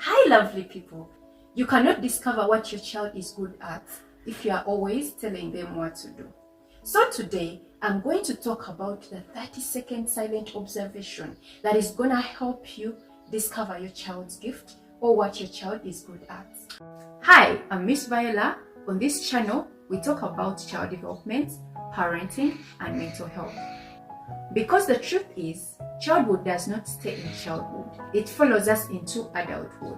Hi lovely people. You cannot discover what your child is good at if you are always telling them what to do. So today I'm going to talk about the 30-second silent observation that is gonna help you discover your child's gift or what your child is good at. Hi, I'm Miss Viola. On this channel we talk about child development, parenting and mental health. Because the truth is, childhood does not stay in childhood. It follows us into adulthood.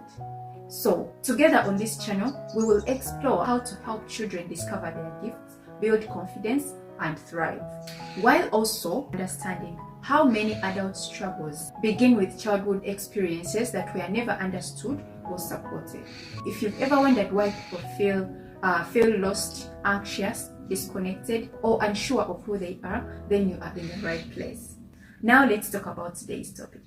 So, together on this channel, we will explore how to help children discover their gifts, build confidence, and thrive, while also understanding how many adult struggles begin with childhood experiences that were never understood or supported. If you've ever wondered why people feel lost, anxious, disconnected, or unsure of who they are, then you are in the right place. Now let's talk about today's topic.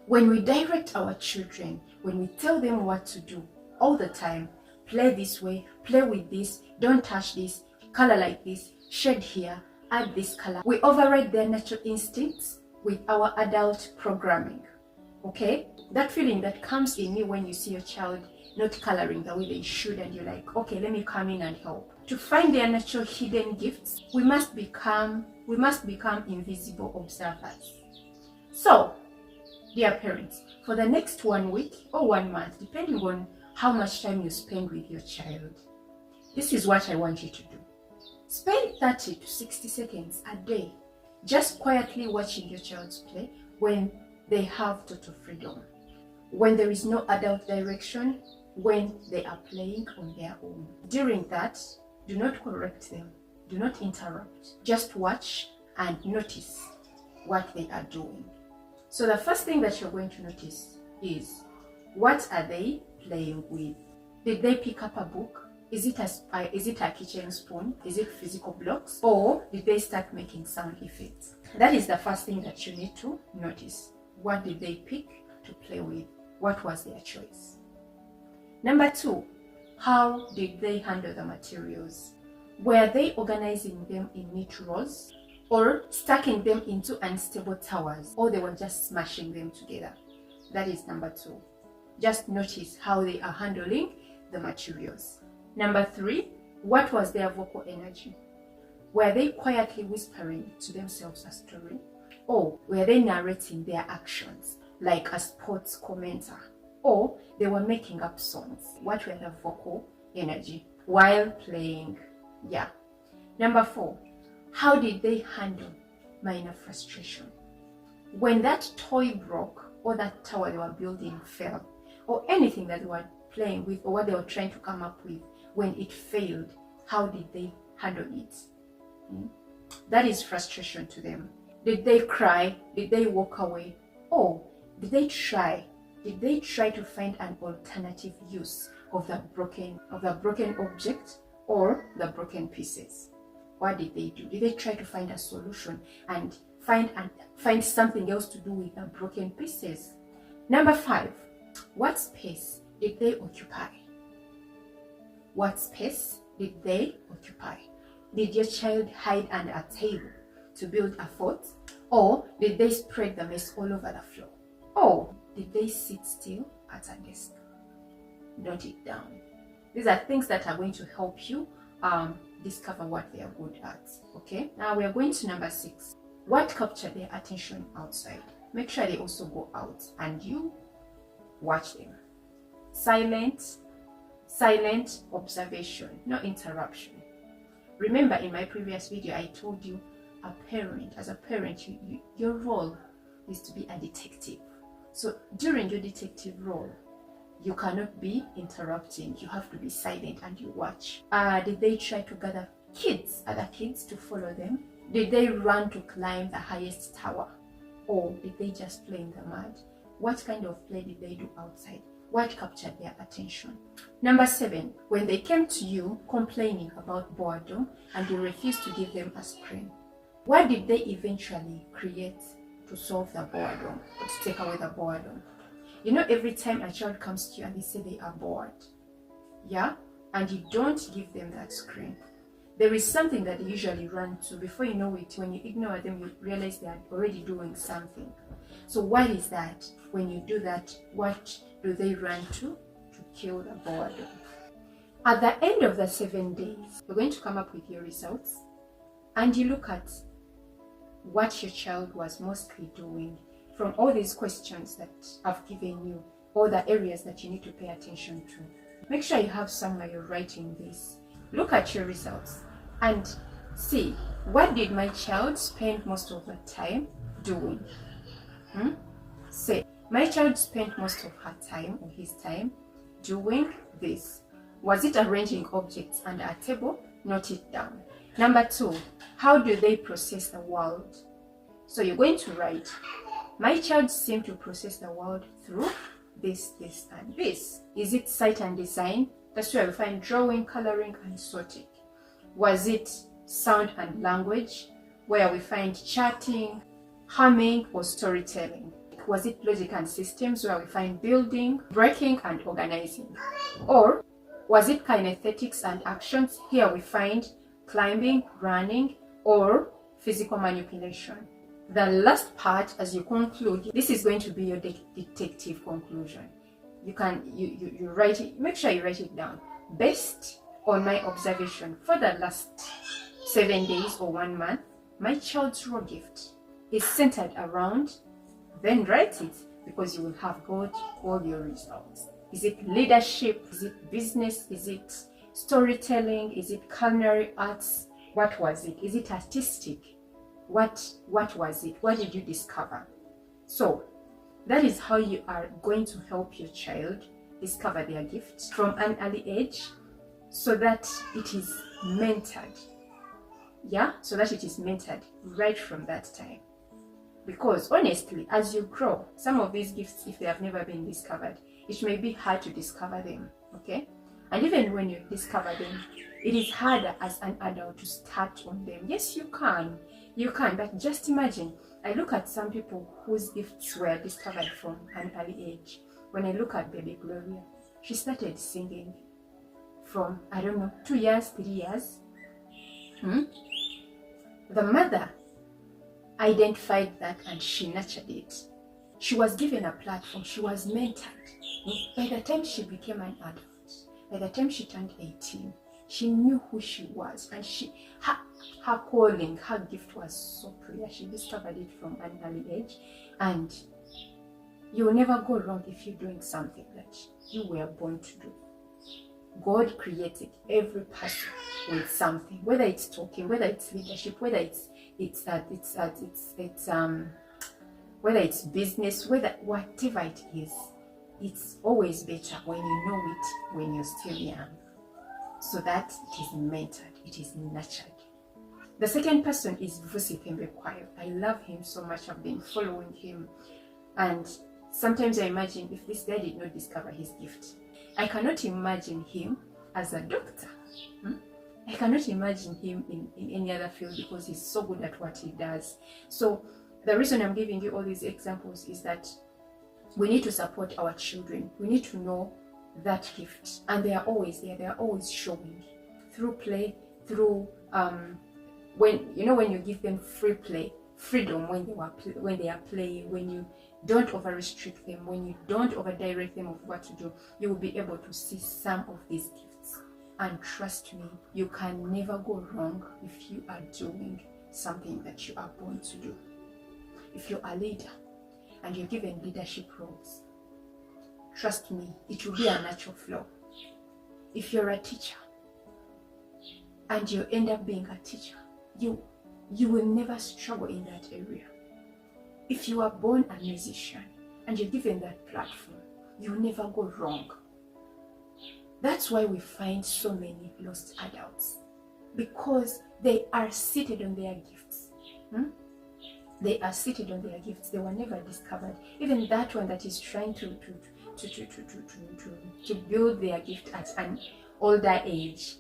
When we direct our children, when we tell them what to do all the time, play this way, play with this, don't touch this, color like this, shade here, add this color, we override their natural instincts with our adult programming. Okay? That feeling that comes in you when you see your child not coloring the way they should, and you're like, okay, let me come in and help. To find their natural hidden gifts, we must become invisible observers. So, dear parents, for the next 1 week or 1 month, depending on how much time you spend with your child, this is what I want you to do. Spend 30 to 60 seconds a day just quietly watching your child's play when they have total freedom, when there is no adult direction, when they are playing on their own. During that, do not correct them, do not interrupt, just watch and notice what they are doing. So the first thing that you're going to notice is, what are they playing with? Did they pick up a book? Is it a kitchen spoon? Is it physical blocks? Or did they start making sound effects? That is the first thing that you need to notice. What did they pick to play with? What was their choice? Number 2, how did they handle the materials? Were they organizing them in neat rows, or stacking them into unstable towers, or they were just smashing them together? That is number 2. Just notice how they are handling the materials. Number 3, what was their vocal energy? Were they quietly whispering to themselves a story, or were they narrating their actions like a sports commentator, or they were making up songs? What were the vocal energy while playing? Yeah. Number 4, how did they handle minor frustration? When that toy broke, or that tower they were building fell, or anything that they were playing with, or what they were trying to come up with, when it failed, how did they handle it? That is frustration to them. Did they cry? Did they walk away? Or did they try to find an alternative use of the broken object or the broken pieces? What did they do? Did they try to find a solution and find something else to do with the broken pieces? Number 5, what space did they occupy? What space did they occupy? Did your child hide under a table to build a fort? Or did they spread the mess all over the floor? Or did they sit still at a desk? Note it down. These are things that are going to help you discover what they are good at. Okay, now we are going to number 6. What captured their attention outside? Make sure they also go out and you watch them. Silent observation, no interruption. Remember, in my previous video I told you, as a parent, your role is to be a detective. So during your detective role, you cannot be interrupting. You have to be silent and you watch. Did they try to gather other kids to follow them? Did they run to climb the highest tower? Or did they just play in the mud? What kind of play did they do outside? What captured their attention? Number 7, when they came to you complaining about boredom and you refused to give them a screen, what did they eventually create to solve the boredom or to take away the boredom? You know, every time a child comes to you and they say they are bored, yeah, and you don't give them that screen, there is something that they usually run to. Before you know it, when you ignore them, you realize they are already doing something. So what is that? When you do that, what do they run to? To kill the boredom. At the end of the 7 days, you're going to come up with your results, and you look at what your child was mostly doing from all these questions that I've given you, all the areas that you need to pay attention to. Make sure you have somewhere you're writing this. Look at your results and see, what did my child spend most of the time doing? Say, my child spent most of her time or his time doing this. Was it arranging objects under a table? Note it down. Number 2, how do they process the world? So you're going to write, my child seemed to process the world through this, this, and this. Is it sight and design? That's where we find drawing, coloring, and sorting. Was it sound and language, where we find chatting, humming, or storytelling? Was it logic and systems, where we find building, breaking, and organizing? Or was it kinethetics and actions? Here we find climbing, running, or physical manipulation. The last part, as you conclude, this is going to be your detective conclusion. You write it, make sure you write it down. Based on my observation for the last 7 days or 1 month, my child's raw gift is centered around, then write it, because you will have got all your results. Is it leadership? Is it business? Is it storytelling? Is it culinary arts? What was it? Is it artistic? What was it? What did you discover? So that is how you are going to help your child discover their gifts from an early age, so that it is mentored. Yeah, so that it is mentored right from that time. Because honestly, as you grow, some of these gifts, if they have never been discovered, it may be hard to discover them, okay? And even when you discover them, it is harder as an adult to start on them. Yes, you can, but just imagine, I look at some people whose gifts were discovered from an early age. When I look at baby Gloria, she started singing from, 2 years, 3 years. The mother identified that and she nurtured it. She was given a platform, she was mentored. By the time she became an adult, by the time she turned 18, she knew who she was, and her calling, her gift was so clear. She discovered it from an early age, and you will never go wrong if you're doing something that you were born to do. God created every person with something, whether it's talking, whether it's leadership, whether it's whether it's business, whatever it is, it's always better when you know it when you're still young, so that it is mentored, it is nurtured. The second person is Vusi Pembekwayo. I love him so much. I've been following him, and sometimes I imagine if this guy did not discover his gift, I cannot imagine him as a doctor. I cannot imagine him in any other field, because he's so good at what he does. So the reason I'm giving you all these examples is that we need to support our children. We need to know that gift, and they are always there. They are always showing through play, through when you give them free play, freedom when they are playing, when you don't over restrict them, when you don't over direct them of what to do, you will be able to see some of these gifts. And trust me, you can never go wrong if you are doing something that you are born to do. If you're a leader and you're given leadership roles, trust me, it will be a natural flow. If you're a teacher and you end up being a teacher, you will never struggle in that area. If you are born a musician and you're given that platform, you'll never go wrong. That's why we find so many lost adults, because they are seated on their gifts. They are seated on their gifts. They were never discovered. Even that one that is trying to build their gift at an older age,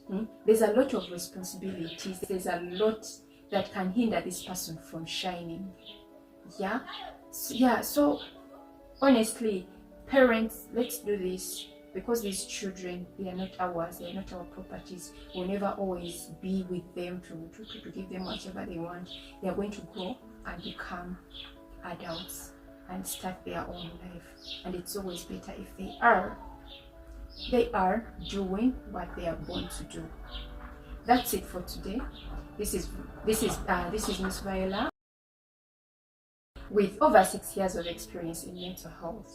there's a lot of responsibilities. There's a lot that can hinder this person from shining. So honestly, parents, let's do this. because these children, they are not ours, they are not our properties. We'll never always be with them to give them whatever they want. They are going to grow and become adults and start their own life. And it's always better if they are doing what they are born to do. That's it for today. This is Miss Viola with over 6 years of experience in mental health.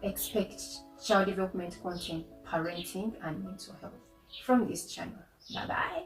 Expect child development content, parenting, and mental health from this channel. Bye bye.